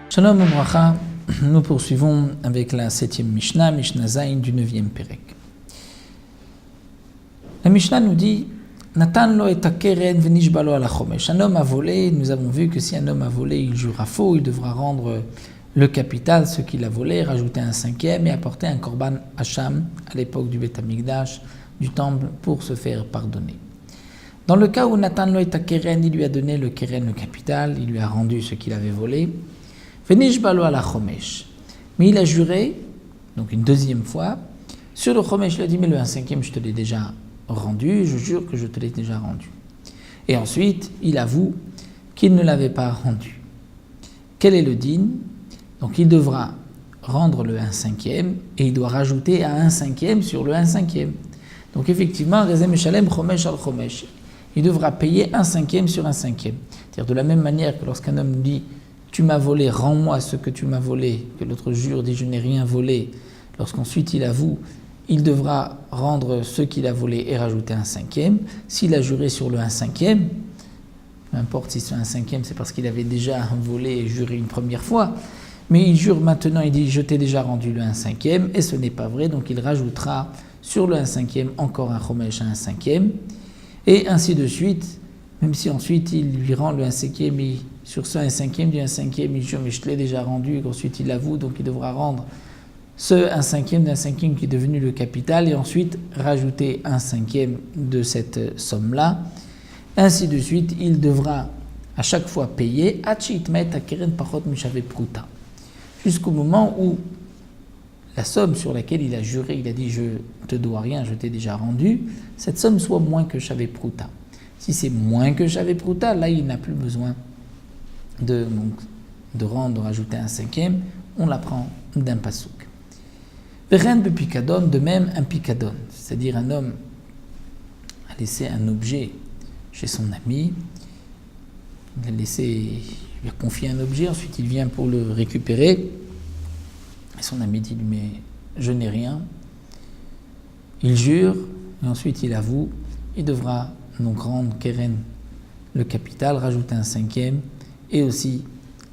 Shalom Ubracha, nous poursuivons avec la 7e Mishnah, Mishnah Zayin du 9e Perek. La Mishnah nous dit Natan lo et keren v'nishba lo ala chomesh. Un homme a volé, nous avons vu que si un homme a volé, il jura faux, il devra rendre le capital, ce qu'il a volé, rajouter un cinquième et apporter un korban hacham à l'époque du Beth Amikdash, du temple, pour se faire pardonner. Dans le cas où Natan lo et keren, il lui a donné le keren, le capital, il lui a rendu ce qu'il avait volé, v'nishba lo ala chomesh. Mais il a juré, donc une deuxième fois, sur le chomesh, il a dit mais le 1/5 je te l'ai déjà rendu, je jure que je te l'ai déjà rendu. Et ensuite, il avoue qu'il ne l'avait pas rendu. Quel est le din? Donc il devra rendre le 1/5 et il doit rajouter à 1/5 sur le 1/5. Donc effectivement, Rezem Shalem Chomesh al Chomesh. Il devra payer 1/5 sur 1/5. C'est-à-dire de la même manière que lorsqu'un homme dit tu m'as volé, rends-moi ce que tu m'as volé, que l'autre jure dit je n'ai rien volé, lorsqu'ensuite il avoue, il devra rendre ce qu'il a volé et rajouter 1/5. S'il a juré sur le 1/5, peu importe si c'est 1/5, c'est parce qu'il avait déjà volé et juré une première fois, mais il jure maintenant, il dit je t'ai déjà rendu le 1/5, et ce n'est pas vrai, donc il rajoutera sur le 1/5 encore un chomesh à 1/5, et ainsi de suite, même si ensuite il lui rend le 1/5, et sur ce 1/5 du 1/5, il jure mais je te l'ai déjà rendu, et ensuite il avoue, donc il devra rendre ce 1/5 d'un 5e qui est devenu le capital et ensuite rajouter 1/5 de cette somme-là. Ainsi de suite, il devra à chaque fois payer jusqu'au moment où la somme sur laquelle il a juré, il a dit je te dois rien, je t'ai déjà rendu, cette somme soit moins que Shavé Prouta. Si c'est moins que Shavé Prouta, là il n'a plus besoin de rendre, rajouter 1/5, on l'apprend d'un pasouk. Veren be pikadon, de même un pikadon, c'est-à-dire un homme a laissé un objet chez son ami, il lui a confié un objet, ensuite il vient pour le récupérer, et son ami dit mais je n'ai rien, il jure, et ensuite il avoue, il devra donc rendre keren le capital, rajouter 1/5 et aussi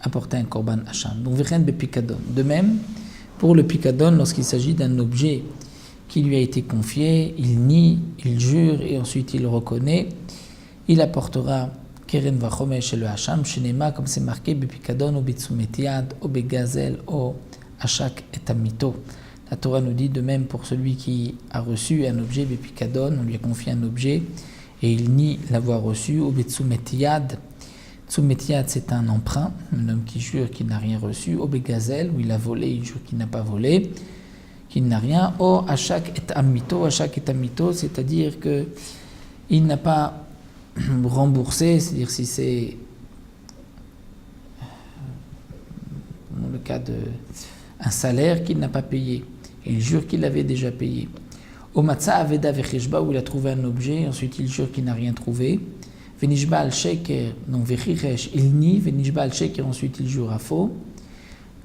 apporter un korban hacham. Donc veren be pikadon, de même pour le pikadon, lorsqu'il s'agit d'un objet qui lui a été confié, il nie, il jure et ensuite il reconnaît, il apportera keren vachomesh et le hacham, shenema, comme c'est marqué, bepikadon ou bitsumetiad, ou begazel, ou hachak et amito. La Torah nous dit de même pour celui qui a reçu un objet, bepikadon, on lui a confié un objet et il nie l'avoir reçu, ou bitsumetiad. Tsumetiad, c'est un emprunt, un homme qui jure qu'il n'a rien reçu. Obegazel, où il a volé, il jure qu'il n'a pas volé, qu'il n'a rien. O Hachak et Amito, c'est-à-dire qu'il n'a pas remboursé, c'est-à-dire si c'est dans le cas d'un salaire qu'il n'a pas payé, et il jure qu'il l'avait déjà payé. O Matza Aveda Vechishba, où il a trouvé un objet, ensuite il jure qu'il n'a rien trouvé. Venishba al-sheker, donc vechiresh, il nie, venishba al-sheker, ensuite il jure à faux.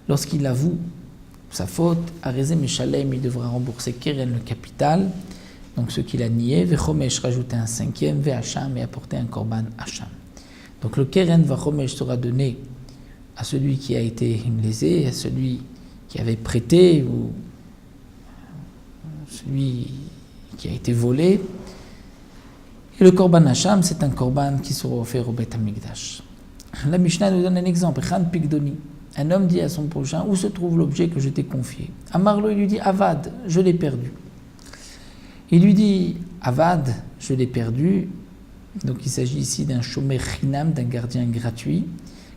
Lorsqu'il avoue sa faute, arezem meshalem, il devra rembourser keren le capital, donc ce qu'il a nié, vechomesh, rajouter 1/5, vehacham, et apporter un korban hacham. Donc le keren vachomesh sera donné à celui qui a été lésé, à celui qui avait prêté, ou celui qui a été volé. Et le korban hacham, c'est un korban qui sera offert au Beth Amikdash. La Mishnah nous donne un exemple. Chan Pigdoni. Un homme dit à son prochain, où se trouve l'objet que je t'ai confié? Amarlo, il lui dit, Avad, je l'ai perdu. Il lui dit, Avad, je l'ai perdu. Donc il s'agit ici d'un shomer chinam, d'un gardien gratuit,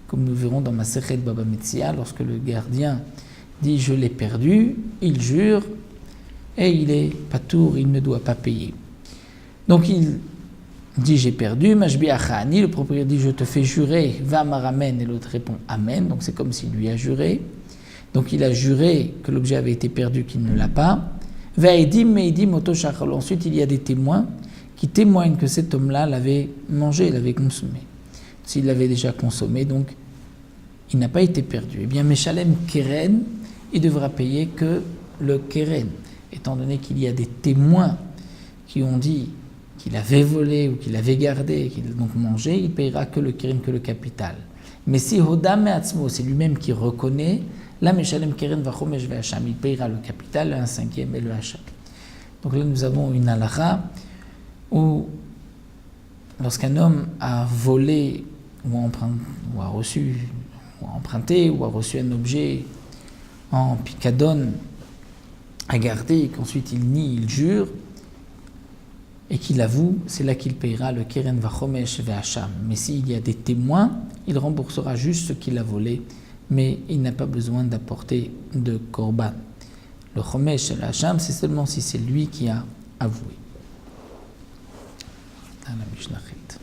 comme nous verrons dans Masechet Baba Metzia, lorsque le gardien dit, je l'ai perdu, il jure, et il est patour, il ne doit pas payer. Donc il dit j'ai perdu, Mashbi Achani, le propriétaire dit je te fais jurer, va m'aramen, et l'autre répond amen, donc c'est comme s'il lui a juré. Donc il a juré que l'objet avait été perdu, qu'il ne l'a pas. Ve'edim me'idim oto shachal. Ensuite il y a des témoins qui témoignent que cet homme-là l'avait mangé, l'avait consommé. S'il l'avait déjà consommé, donc il n'a pas été perdu. Eh bien Meshalem Keren, il devra payer que le Keren, étant donné qu'il y a des témoins qui ont dit qu'il avait volé ou qu'il avait gardé, qu'il a donc mangé, il paiera que le keren, que le capital. Mais si Hodam Me'atzmo, c'est lui-même qui reconnaît, là, Meshalem Keren Vachomesh Ve'Hacham, il paiera le capital, le 1/5 et le Hacham. Donc là, nous avons une halakha où, lorsqu'un homme a volé ou a emprunté ou a reçu un objet en picadone à garder et qu'ensuite il nie, il jure et qu'il avoue, c'est là qu'il paiera le Keren Vachomesh Ve'Hacham. Mais s'il y a des témoins, il remboursera juste ce qu'il a volé, mais il n'a pas besoin d'apporter de korban. Le Chomesh et le Hacham, c'est seulement si c'est lui qui a avoué. Dans la Mishnah Chet.